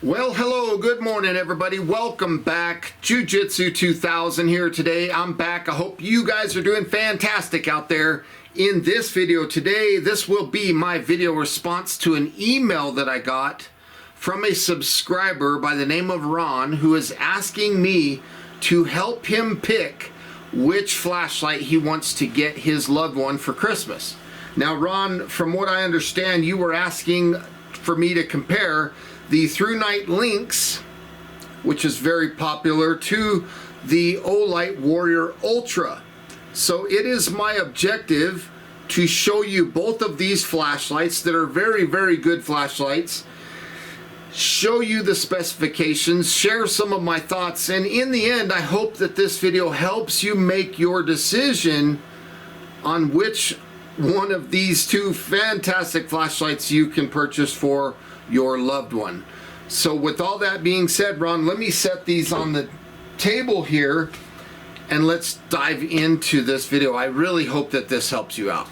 Well, hello, good morning everybody. Welcome back. Jiu-Jitsu 2000 here today. I'm back. I hope you guys are doing fantastic out there. In this video today, this will be my video response to an email that I got from a subscriber by the name of Ron, who is asking me to help him pick which flashlight he wants to get his loved one for Christmas. Now, Ron, from what I understand, you were asking for me to compare the Thrunite Lynx, which is very popular, to the Olight Warrior Ultra. So it is my objective to show you both of these flashlights that are very, very good flashlights, show you the specifications, share some of my thoughts, and in the end, I hope that this video helps you make your decision on which one of these two fantastic flashlights you can purchase for your loved one. So with all that being said, Ron, let me set these on the table here and let's dive into this video. I really hope that this helps you out.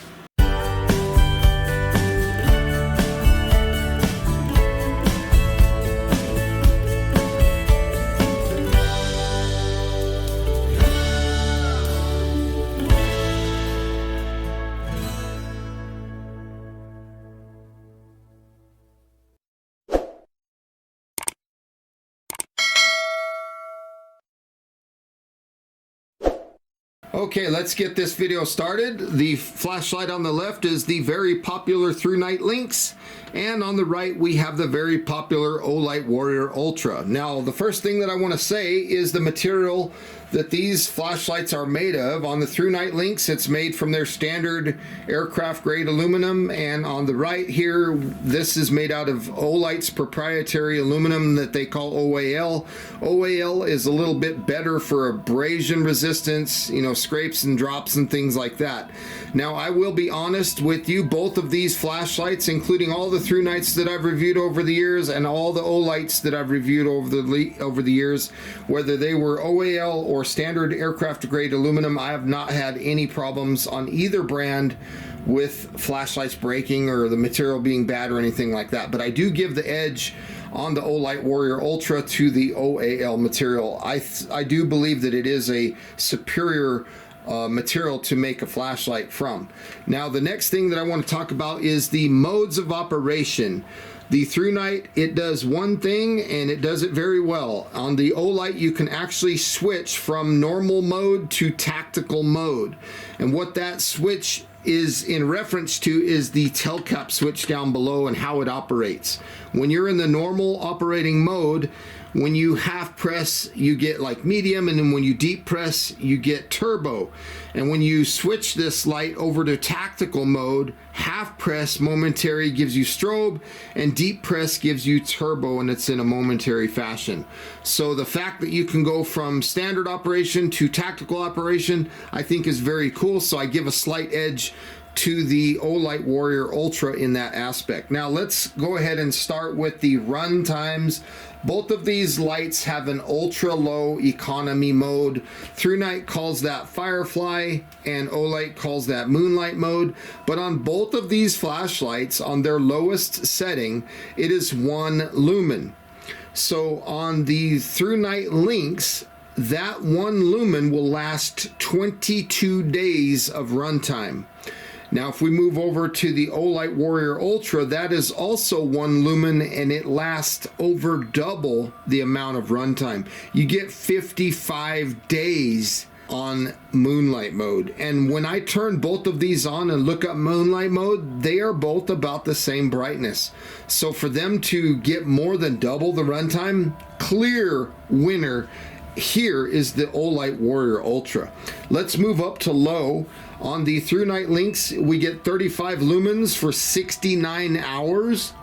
Okay, let's get this video started. The flashlight on the left is the very popular Thrunite Lynx, and on the right we have the very popular Olight Warrior Ultra. Now, the first thing that I want to say is the material that these flashlights are made of. On the Thrunite Lynx, it's made from their standard aircraft grade aluminum, and on the right here, this is made out of Olight's proprietary aluminum that they call OAL. OAL is a little bit better for abrasion resistance, you know, scrapes and drops and things like that. Now, I will be honest with you, both of these flashlights, including all the Thrunites that I've reviewed over the years and all the Olights that I've reviewed over the years, whether they were OAL or standard aircraft grade aluminum, I have not had any problems on either brand with flashlights breaking or the material being bad or anything like that. But I do give the edge on the Olight Warrior Ultra to the OAL material. I do believe that it is a superior material to make a flashlight from. Now, the next thing that I want to talk about is the modes of operation. The Thrunite, it does one thing and it does it very well. On the Olight, you can actually switch from normal mode to tactical mode. And what that switch is in reference to is the telcap switch down below and how it operates. When you're in the normal operating mode, when you half press, you get like medium, and then when you deep press, you get turbo. And when you switch this light over to tactical mode, half press momentary gives you strobe, and deep press gives you turbo, and it's in a momentary fashion. So the fact that you can go from standard operation to tactical operation, I think is very cool. So I give a slight edge to the Olight Warrior Ultra in that aspect. Now let's go ahead and start with the run times. Both of these lights have an ultra low economy mode. Thrunite calls that Firefly and Olight calls that Moonlight mode. But on both of these flashlights, on their lowest setting, it is 1 lumen. So on the Thrunite Lynx, that 1 lumen will last 22 days of runtime. Now, if we move over to the Olight Warrior Ultra, that is also 1 lumen and it lasts over double the amount of runtime. You get 55 days on Moonlight mode. And when I turn both of these on and look up Moonlight mode, they are both about the same brightness. So for them to get more than double the runtime, clear winner here is the Olight Warrior Ultra. Let's move up to low. On the Thrunite Lynx, we get 35 lumens for 69 hours.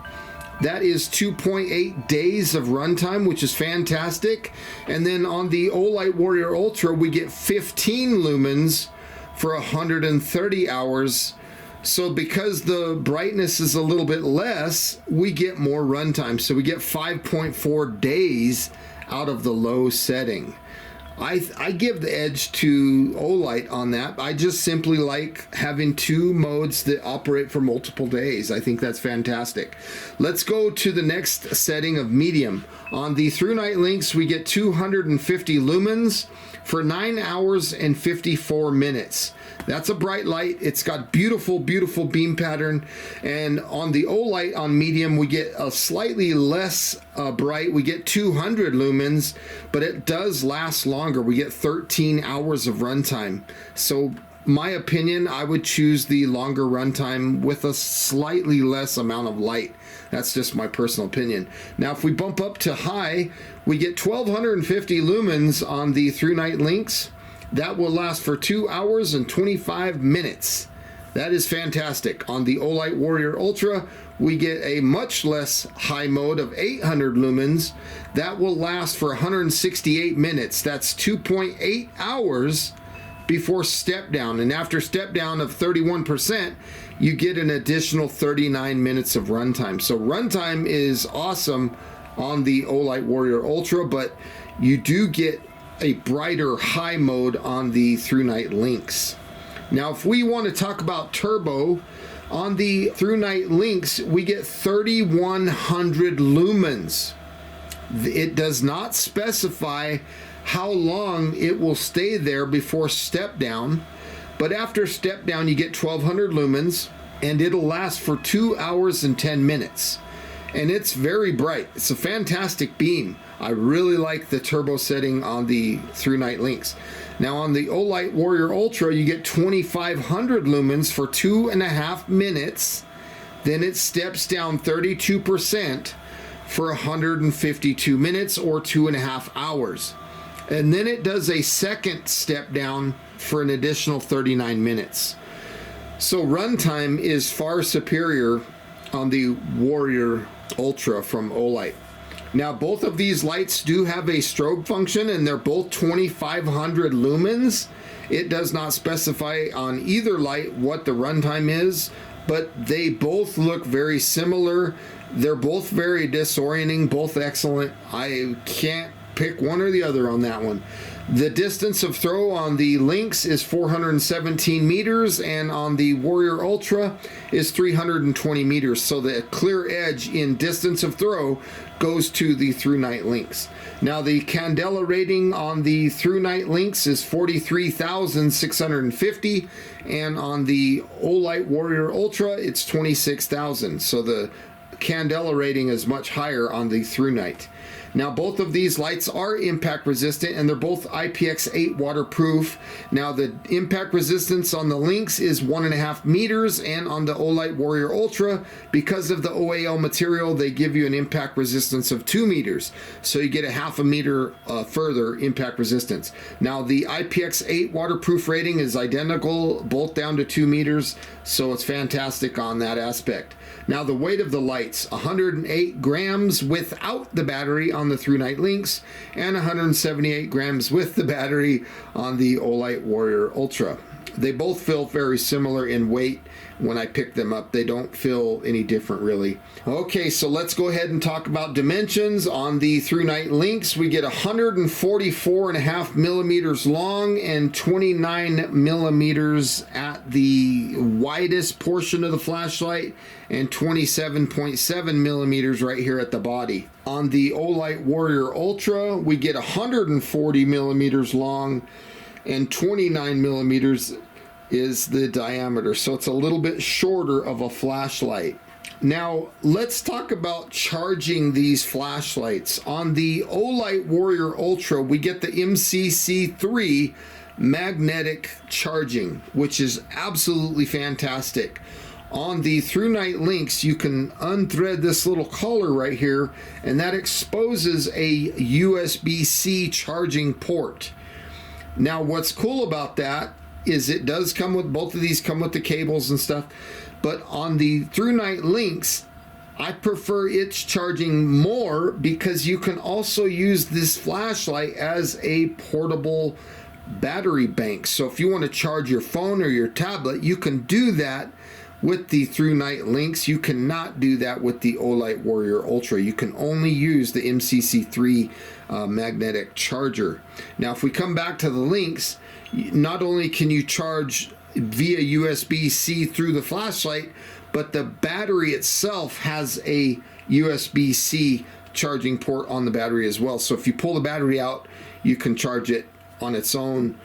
That is 2.8 days of runtime, which is fantastic. And then on the Olight Warrior Ultra, we get 15 lumens for 130 hours. So because the brightness is a little bit less, we get more runtime. So we get 5.4 days out of the low setting. I give the edge to Olight on that. I just simply like having two modes that operate for multiple days. I think that's fantastic. Let's go to the next setting of medium. On the Thrunite Lynx, we get 250 lumens for 9 hours and 54 minutes. That's a bright light. It's got beautiful, beautiful beam pattern. And on the Olight on medium, we get a slightly less bright. We get 200 lumens, but it does last longer. We get 13 hours of runtime. So my opinion, I would choose the longer runtime with a slightly less amount of light. That's just my personal opinion. Now, if we bump up to high, we get 1250 lumens on the Thrunite Lynx. That will last for 2 hours and 25 minutes. That is fantastic. On the Olight Warrior Ultra, we get a much less high mode of 800 lumens. That will last for 168 minutes. That's 2.8 hours before step down. And after step down of 31%, you get an additional 39 minutes of runtime. So runtime is awesome on the Olight Warrior Ultra, but you do get a brighter high mode on the Thrunite Lynx. Now, if we want to talk about turbo, on the Thrunite Lynx, we get 3100 lumens. It does not specify how long it will stay there before step down, but after step down, you get 1200 lumens, and it'll last for 2 hours and 10 minutes. And it's very bright. It's a fantastic beam. I really like the turbo setting on the Thrunite Lynx. Now on the Olight Warrior Ultra, you get 2500 lumens for 2.5 minutes. Then it steps down 32% for 152 minutes or 2.5 hours. And then it does a second step down for an additional 39 minutes. So runtime is far superior on the Warrior Ultra from Olight. Now, both of these lights do have a strobe function, and they're both 2500 lumens. It does not specify on either light what the runtime is, but they both look very similar. They're both very disorienting, both excellent. I can't pick one or the other on that one. The distance of throw on the Lynx is 417 meters, and on the Warrior Ultra is 320 meters. So the clear edge in distance of throw goes to the Thrunite Lynx. Now the candela rating on the Thrunite Lynx is 43,650, and on the Olight Warrior Ultra it's 26,000. So the candela rating is much higher on the Thrunite. Now both of these lights are impact resistant, and they're both IPX8 waterproof. Now the impact resistance on the Lynx is 1.5 meters, and on the Olight Warrior Ultra, because of the OAL material, they give you an impact resistance of 2 meters. So you get a 0.5 meter further impact resistance. Now the IPX8 waterproof rating is identical, both down to 2 meters. So it's fantastic on that aspect. Now the weight of the lights, 108 grams without the battery on the Thrunite Lynx, and 178 grams with the battery on the Olight Warrior Ultra. They both feel very similar in weight. When I pick them up, they don't feel any different really. Okay, so let's go ahead and talk about dimensions. On the Thrunite Lynx, we get 144.5 millimeters long and 29 millimeters at the widest portion of the flashlight, and 27.7 millimeters right here at the body. On the Olight Warrior Ultra, we get 140 millimeters long, and 29 millimeters is the diameter, so it's a little bit shorter of a flashlight. Now let's talk about charging these flashlights. On the Olight Warrior Ultra, we get the MCC3 magnetic charging, which is absolutely fantastic. On the Thrunite Lynx, you can unthread this little collar right here, and that exposes a USB-C charging port. Now what's cool about that is it does come with, both of these come with the cables and stuff, but on the Thrunite Lynx, I prefer its charging more because you can also use this flashlight as a portable battery bank. So if you want to charge your phone or your tablet, you can do that with the Thrunite Lynx. You cannot do that with the Olight Warrior Ultra. You can only use the MCC3 magnetic charger. Now, if we come back to the Lynx, not only can you charge via USB-C through the flashlight, but the battery itself has a USB-C charging port on the battery as well. So if you pull the battery out, you can charge it on its own.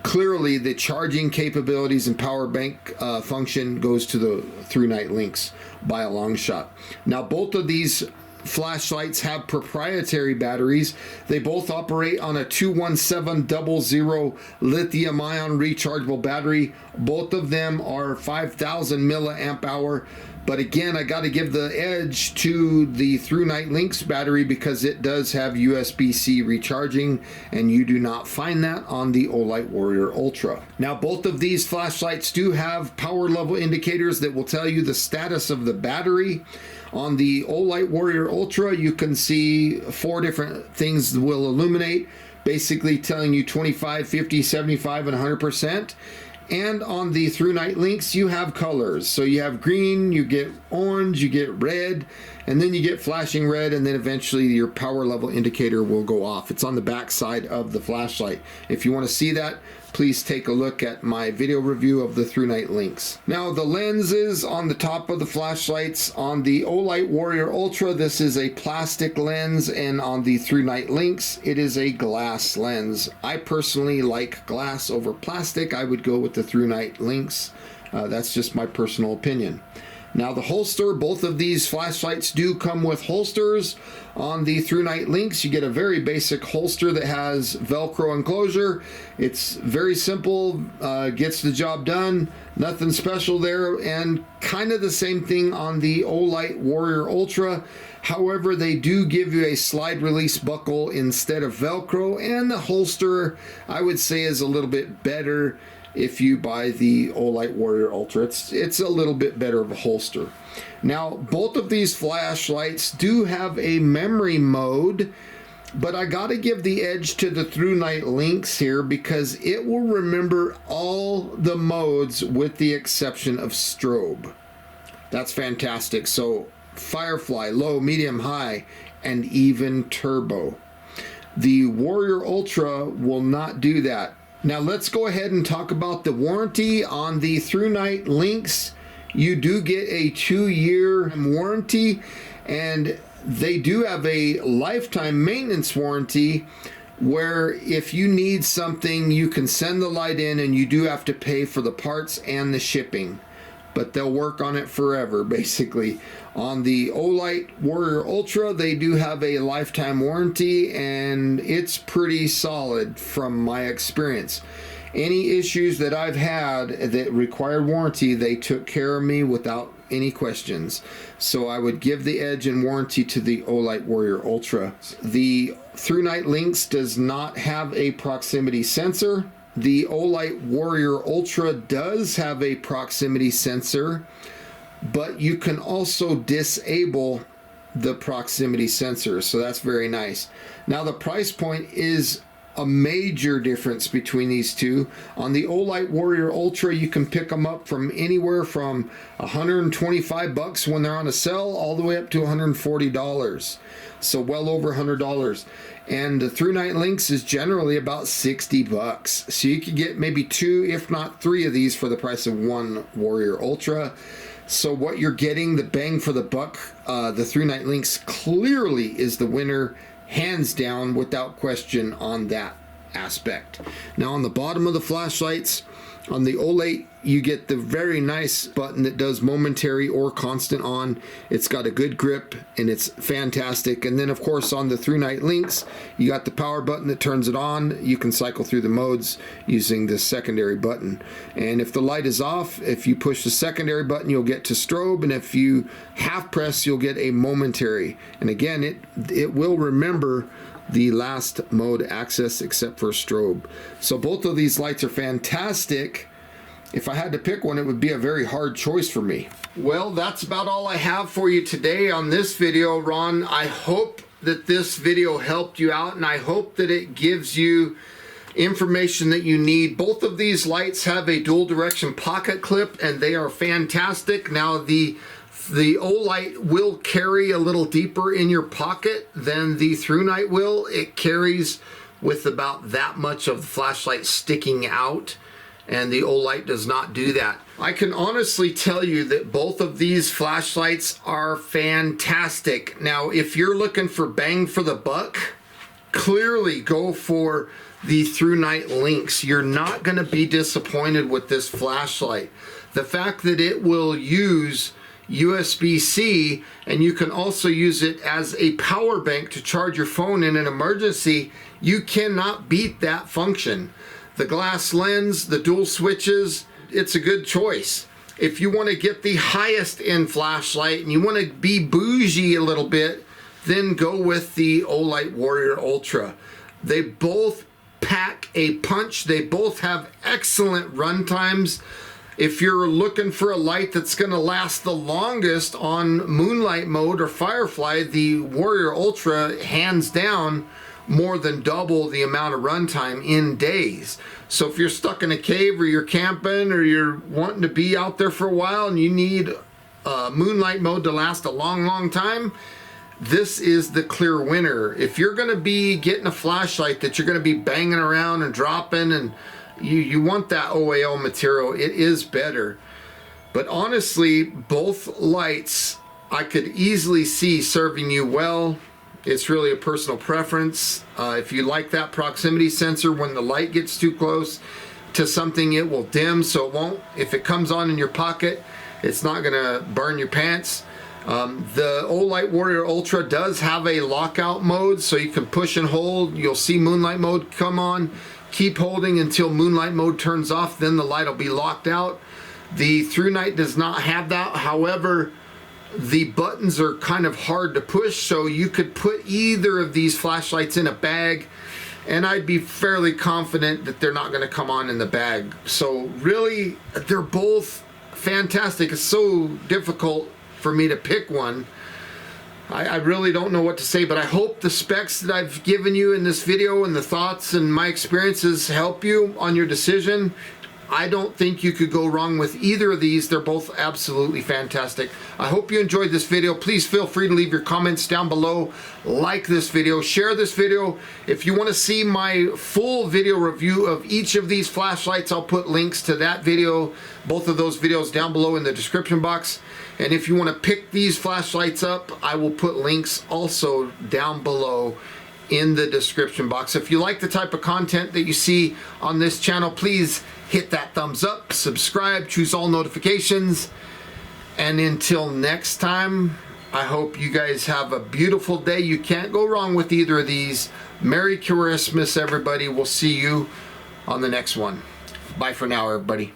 Clearly, the charging capabilities and power bank function goes to the Thrunite Lynx by a long shot. Now, both of these flashlights have proprietary batteries. They both operate on a 21700 lithium ion rechargeable battery. Both of them are 5000 milliamp hour. But again, I got to give the edge to the Thrunite Lynx battery because it does have USB-C recharging, and you do not find that on the Olight Warrior Ultra. Now, both of these flashlights do have power level indicators that will tell you the status of the battery. On the Olight Warrior Ultra, you can see 4 different things that will illuminate, basically telling you 25, 50, 75, and 100%. And on the Thrunite Lynx, you have colors. So you have green, you get orange, you get red, and then you get flashing red, and then eventually your power level indicator will go off. It's on the back side of the flashlight. If you want to see that, please take a look at my video review of the Thrunite Lynx. Now, the lenses on the top of the flashlights on the Olight Warrior Ultra, this is a plastic lens, and on the Thrunite Lynx, it is a glass lens. I personally like glass over plastic. I would go with the Thrunite Lynx. That's just my personal opinion. Now, the holster, both of these flashlights do come with holsters. On the Thrunite Lynx, you get a very basic holster that has Velcro enclosure. It's very simple, gets the job done, nothing special there, and kind of the same thing on the Olight Warrior Ultra. However, they do give you a slide release buckle instead of Velcro, and the holster, I would say, is a little bit better. If you buy the Olight Warrior Ultra, it's a little bit better of a holster. Now, both of these flashlights do have a memory mode, but I got to give the edge to the Thrunite Lynx here because it will remember all the modes with the exception of strobe. That's fantastic. So Firefly, low, medium, high, and even turbo. The Warrior Ultra will not do that. Now let's go ahead and talk about the warranty on the Thrunite Lynx. You do get a 2-year warranty, and they do have a lifetime maintenance warranty where if you need something, you can send the light in and you do have to pay for the parts and the shipping. But they'll work on it forever, basically. On the Olight Warrior Ultra, they do have a lifetime warranty, and it's pretty solid from my experience. Any issues that I've had that required warranty, they took care of me without any questions. So I would give the edge and warranty to the Olight Warrior Ultra. The Thrunite Lynx does not have a proximity sensor. The Olight Warrior Ultra does have a proximity sensor, but you can also disable the proximity sensor, so that's very nice. Now, the price point is a major difference between these two. On the Olight Warrior Ultra, you can pick them up from anywhere from $125 when they're on a sale all the way up to $140. So well over $100. And the Thrunite Lynx is generally about $60. So you could get maybe 2, if not 3 of these for the price of one Warrior Ultra. So what you're getting, the bang for the buck, the Thrunite Lynx clearly is the winner, hands down, without question on that aspect. Now on the bottom of the flashlights, on the Olight, you get the very nice button that does momentary or constant on. It's got a good grip and it's fantastic. And then of course on the Thrunite Lynx, you got the power button that turns it on. You can cycle through the modes using the secondary button. And if the light is off, if you push the secondary button, you'll get to strobe. And if you half press, you'll get a momentary. And again, it will remember the last mode access except for strobe. So both of these lights are fantastic. If I had to pick one, it would be a very hard choice for me. Well, that's about all I have for you today on this video, Ron. I hope that this video helped you out, and I hope that it gives you information that you need. Both of these lights have a dual direction pocket clip, and they are fantastic. Now the Olight will carry a little deeper in your pocket than the Thrunite will. It carries with about that much of the flashlight sticking out, and the Olight does not do that. I can honestly tell you that both of these flashlights are fantastic. Now, if you're looking for bang for the buck, clearly go for the Thrunite Lynx. You're not going to be disappointed with this flashlight. The fact that it will use USB-C, and you can also use it as a power bank to charge your phone in an emergency, you cannot beat that function. The glass lens, the dual switches, it's a good choice. If you want to get the highest end flashlight and you want to be bougie a little bit, then go with the Olight Warrior Ultra. They both pack a punch. They both have excellent run times. If you're looking for a light that's going to last the longest on moonlight mode or firefly, the Warrior Ultra, hands down, more than double the amount of runtime in days. So if you're stuck in a cave, or you're camping, or you're wanting to be out there for a while and you need moonlight mode to last a long time, this is the clear winner. If you're going to be getting a flashlight that you're going to be banging around and dropping, and you want that OAO material, it is better. But honestly, both lights I could easily see serving you well. It's really a personal preference. If you like that proximity sensor, when the light gets too close to something, it will dim, so it won't. If it comes on in your pocket, it's not gonna burn your pants. The Olight Warrior Ultra does have a lockout mode, so you can push and hold. You'll see moonlight mode come on. Keep holding until moonlight mode turns off, then the light will be locked out. The Thrunite does not have that. However, the buttons are kind of hard to push, so you could put either of these flashlights in a bag, and I'd be fairly confident that they're not going to come on in the bag. So really, they're both fantastic. It's so difficult for me to pick one. I really don't know what to say, but I hope the specs that I've given you in this video and the thoughts and my experiences help you on your decision. I don't think you could go wrong with either of these. They're both absolutely fantastic. I hope you enjoyed this video. Please feel free to leave your comments down below. Like this video, share this video. If you want to see my full video review of each of these flashlights, I'll put links to that video, both of those videos, down below in the description box. And if you want to pick these flashlights up, I will put links also down below in the description box. If you like the type of content that you see on this channel, please hit that thumbs up, subscribe, choose all notifications, and until next time, I hope you guys have a beautiful day. You can't go wrong with either of these. Merry Christmas, everybody. We'll see you on the next one. Bye for now, everybody.